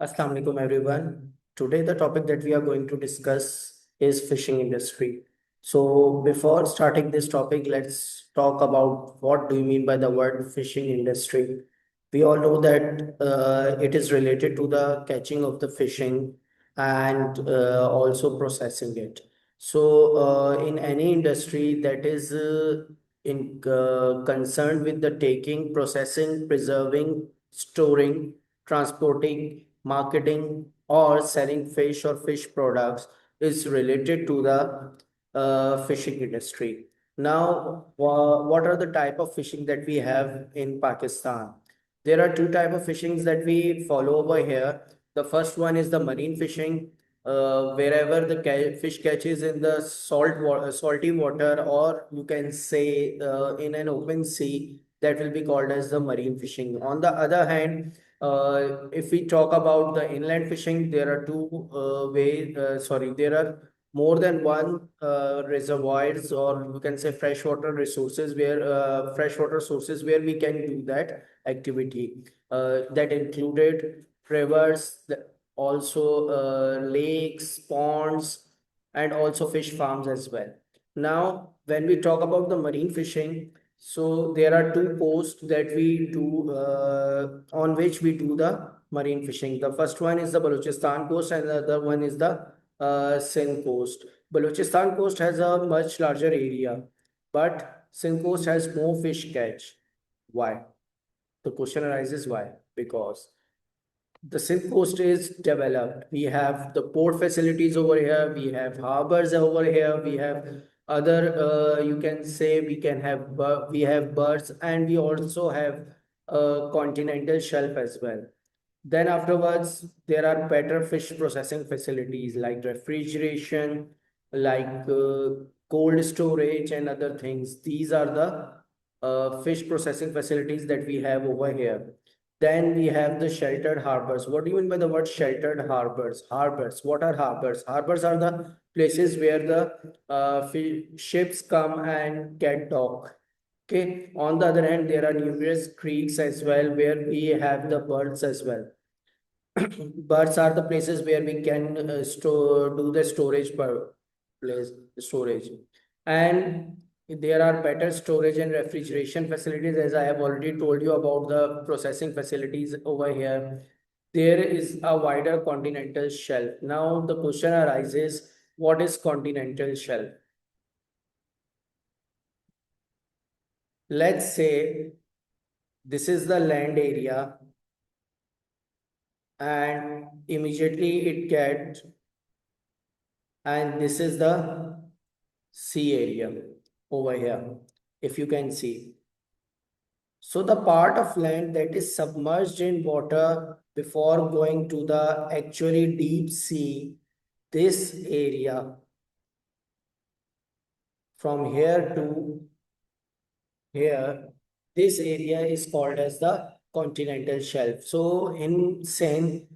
Assalamu alaikum everyone. Today the topic that we are going to discuss is fishing industry. So before starting this topic, let's talk about what do you mean by the word fishing industry. We all know that it is related to the catching of the fishing and also processing it. So in any industry that is concerned with the taking, processing, preserving, storing, transporting, marketing, or selling fish or fish products is related to the fishing industry. Now, what are the type of fishing that we have in Pakistan? There are two type of fishings that we follow over here. The first one is the marine fishing, wherever the fish catches in the salty water, or you can say in an open sea, that will be called as the marine fishing. On the other hand, if we talk about the inland fishing, there are two there are more than one reservoirs, or you can say freshwater resources where freshwater sources where we can do that activity. That included rivers, also lakes, ponds, and also fish farms as well. Now, when we talk about the marine fishing, so there are two coasts that we do on which we do the marine fishing. The first one is the Balochistan coast, and the other one is the Sindh coast. Balochistan coast has a much larger area, but Sindh coast has more fish catch. Why? The question arises why? Because the Sindh coast is developed. We have the port facilities over here. We have harbors over here. We have other, you can say, we have birds, and we also have a continental shelf as well. Then afterwards, there are better fish processing facilities like refrigeration, like cold storage and other things. These are the fish processing facilities that we have over here. Then we have the sheltered harbors. What do you mean by the word sheltered harbors? Harbors. What are harbors? Harbors are the places where the ships come and get docked. Okay. On the other hand, there are numerous creeks as well where we have the birds as well. Birds are the places where we can store do the storage per place storage, and there are better storage and refrigeration facilities, as I have already told you about the processing facilities over here. There is a wider continental shelf. Now the question arises, what is continental shelf? Let's say this is the land area, and immediately it gets, and this is the sea area over here, if you can see. So the part of land that is submerged in water before going to the actually deep sea, this area from here to here, this area is called as the continental shelf. So in Sen,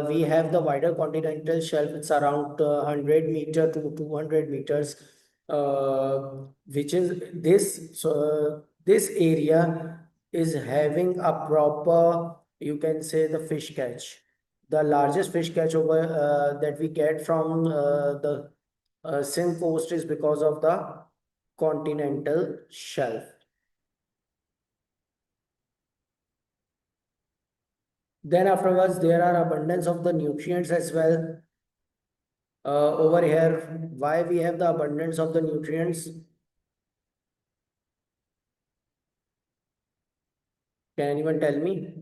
we have the wider continental shelf. It's around 100 meter to 200 meters, which is this. So this area is having a proper, you can say, the fish catch. The largest fish catch over that we get from the Sindh coast is because of the continental shelf. Then afterwards, there are abundance of the nutrients as well. Over here, why we have the abundance of the nutrients? Can anyone tell me?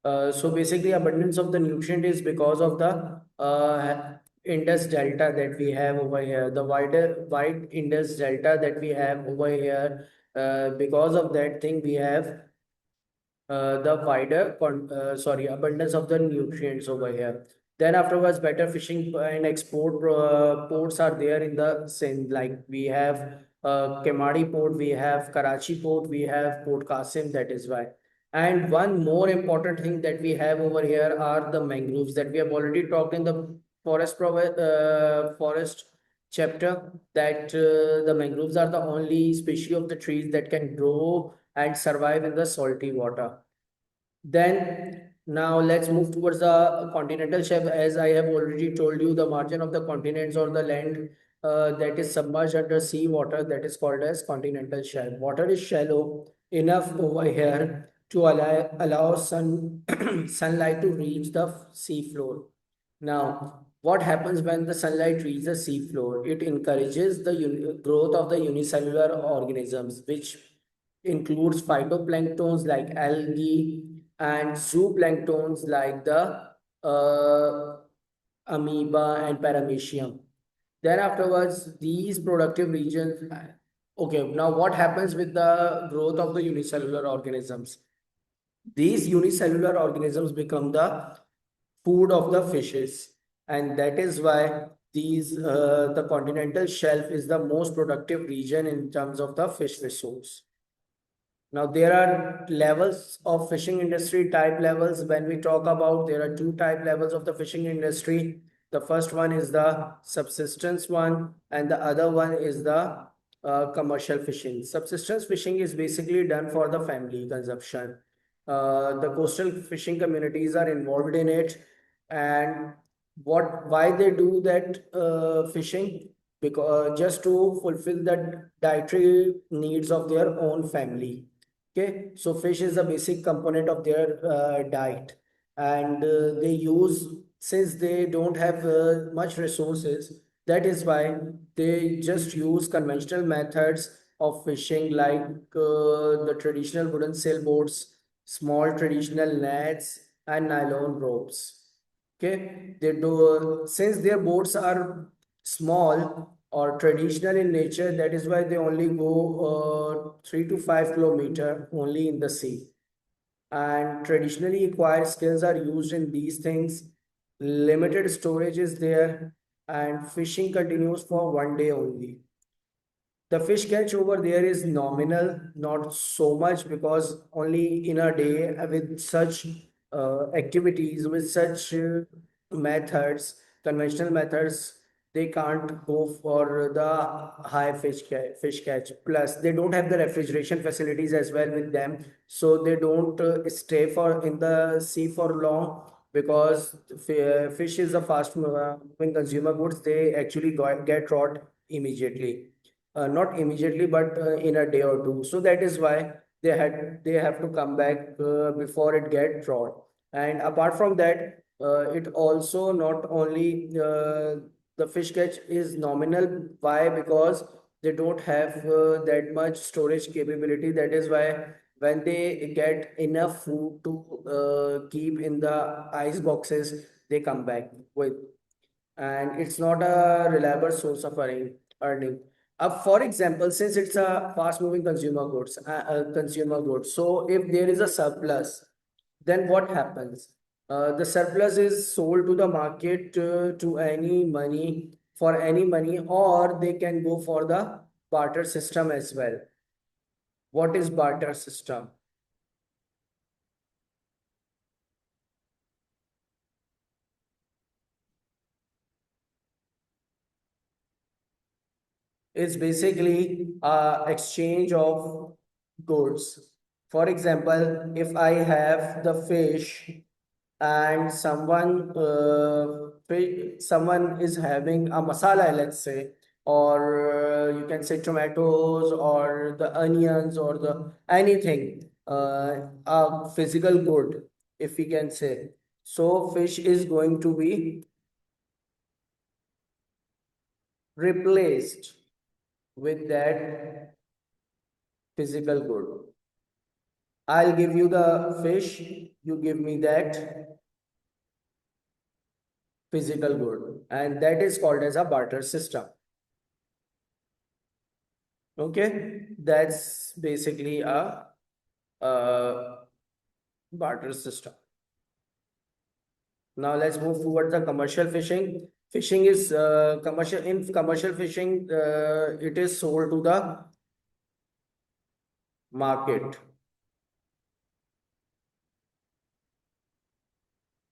So basically, abundance of the nutrient is because of the Indus Delta that we have over here, the wide Indus Delta that we have over here. Because of that thing, we have abundance of the nutrients over here. Then afterwards, better fishing and export ports are there in the Sindh. Like we have Kemadi port, we have Karachi port, we have Port Qasim. That is why. And one more important thing that we have over here are the mangroves that we have already talked in the forest chapter, that the mangroves are the only species of the trees that can grow and survive in the salty water. Then now let's move towards the continental shelf. As I have already told you, the margin of the continents or the land that is submerged under sea water, that is called as continental shelf. Water is shallow enough over here to allow sunlight to reach the sea floor. Now, what happens when the sunlight reaches the sea floor? It encourages the growth of the unicellular organisms, which includes phytoplanktons like algae and zooplanktons like the uh, amoeba and paramecium. Then afterwards, these productive regions. Okay, now what happens with the growth of the unicellular organisms? These unicellular organisms become the food of the fishes, and that is why the continental shelf is the most productive region in terms of the fish resource. Now, there are levels of fishing industry, type levels. When we talk about, there are two type levels of the fishing industry. The first one is the subsistence one, and the other one is the commercial fishing. Subsistence fishing is basically done for the family consumption. The coastal fishing communities are involved in it, and why they do that fishing? Because just to fulfill the dietary needs of their own family. Okay, so fish is a basic component of their diet, and they use, since they don't have much resources, that is why they just use conventional methods of fishing like the traditional wooden sailboats, small traditional nets, and nylon ropes. Okay, they do, since their boats are small or traditional in nature, that is why they only go 3 to 5 kilometer only in the sea. And traditionally acquired skills are used in these things. Limited storage is there, and fishing continues for one day only. The fish catch over there is nominal, not so much, because only in a day with such activities, with such methods, conventional methods, they can't go for the high fish catch. Plus, they don't have the refrigeration facilities as well with them, so they don't stay for in the sea for long, because fish is a fast moving consumer goods. They actually get rot immediately, not immediately, but in a day or two. So that is why they have to come back before it get drawn. And apart from that, it also not only the fish catch is nominal. Why? Because they don't have that much storage capability. That is why when they get enough food to keep in the ice boxes, they come back with, and it's not a reliable source of earning. For example, since it's a fast-moving consumer goods, so if there is a surplus, then what happens? The surplus is sold to the market to any money for any money, or they can go for the barter system as well. What is barter system? Is basically exchange of goods. For example, if I have the fish and someone is having a masala, let's say, or you can say tomatoes or the onions or the anything, a physical good, if we can say. So fish is going to be replaced with that physical good. I'll give you the fish, you give me that physical good, and that is called as a barter system. Okay, that's basically a barter system. Now let's move towards the commercial fishing. Fishing is commercial. In commercial fishing, it is sold to the market.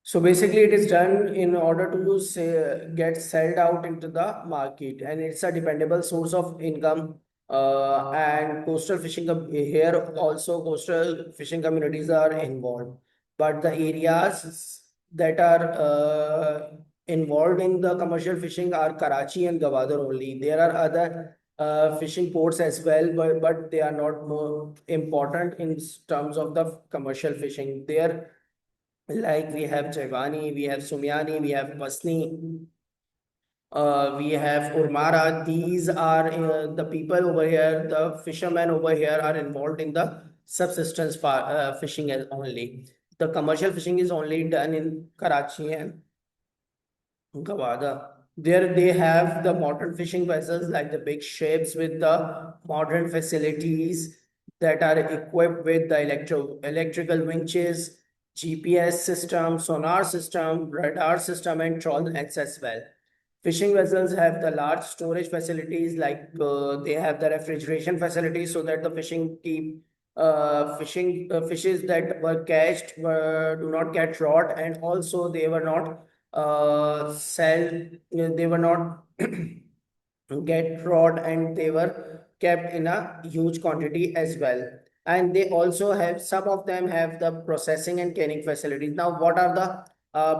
So basically, it is done in order to say, get sold out into the market, and it's a dependable source of income. And coastal fishing here also coastal fishing communities are involved. but the areas that are involved in the commercial fishing are Karachi and Gwadar only. There are other fishing ports as well, but they are not more important in terms of the commercial fishing. There, like we have Jawani, we have Sumyani, we have Basni, we have Urmara. These are the people over here, the fishermen over here are involved in the subsistence fishing only. The commercial fishing is only done in Karachi and Gawada. There they have the modern fishing vessels like the big ships with the modern facilities that are equipped with the electrical winches, GPS system, sonar system, radar system, and trawl nets as well. Fishing vessels have the large storage facilities, like they have the refrigeration facilities so that the fishing keep fishing fishes that were catched do not get rot, and also they were not they were not get rot, and they were kept in a huge quantity as well. And they also have, some of them have the processing and canning facilities. Now, what are the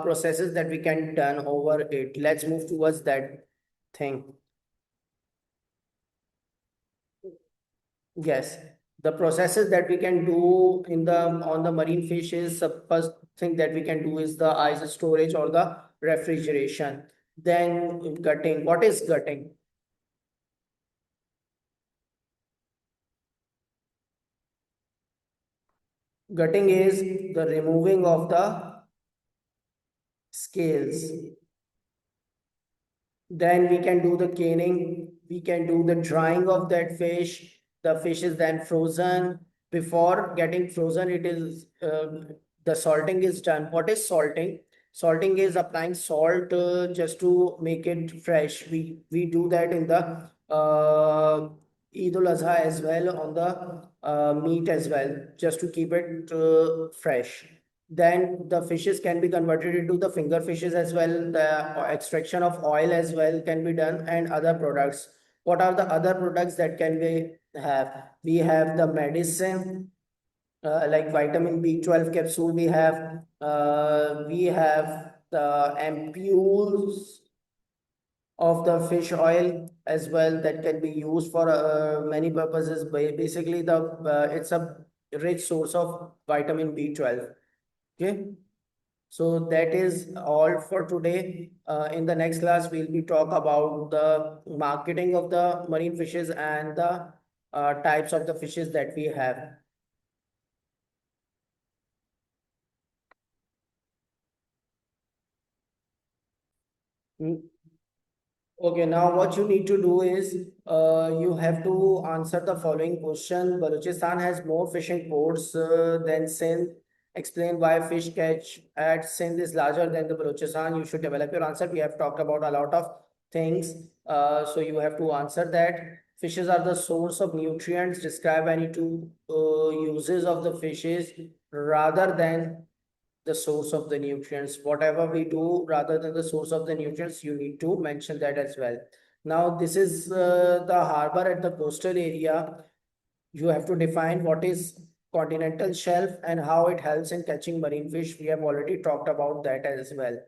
processes that we can done over it? Let's move towards that thing. Yes, the processes that we can do in the on the marine fish is, the first thing that we can do is the ice storage or the refrigeration. Then gutting. What is gutting? Gutting is the removing of the scales. Then we can do the canning, we can do the drying of that fish. The fish is then frozen. Before getting frozen, it is the salting is done. What is salting? Salting is applying salt just to make it fresh. We do that in the Eid ul Adha as well, on the meat as well, just to keep it fresh. Then the fishes can be converted into the finger fishes as well. The extraction of oil as well can be done, and other products. What are the other products that can we have? We have the medicine, like vitamin B12 capsule. We have the ampoules of the fish oil as well that can be used for many purposes. Basically, the it's a rich source of vitamin B12. Okay. So that is all for today. In the next class, we'll be talk about the marketing of the marine fishes and the types of the fishes that we have. Mm. Okay, now what you need to do is you have to answer the following question. Balochistan has more fishing ports than Sindh. Explain why fish catch at Sindh is larger than the Balochistan. You should develop your answer. We have talked about a lot of things, so you have to answer that. Fishes are the source of nutrients. Describe any two uses of the fishes rather than the source of the nutrients. Whatever we do rather than the source of the nutrients, you need to mention that as well. Now, this is the harbor at the coastal area. You have to define what is continental shelf and how it helps in catching marine fish. We have already talked about that as well.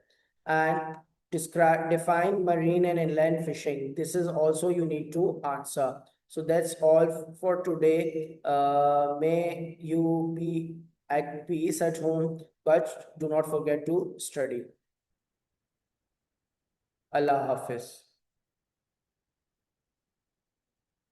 And define marine and inland fishing. This is also you need to answer. So that's all for today. May you be at peace at home, but do not forget to study. Allah Hafiz.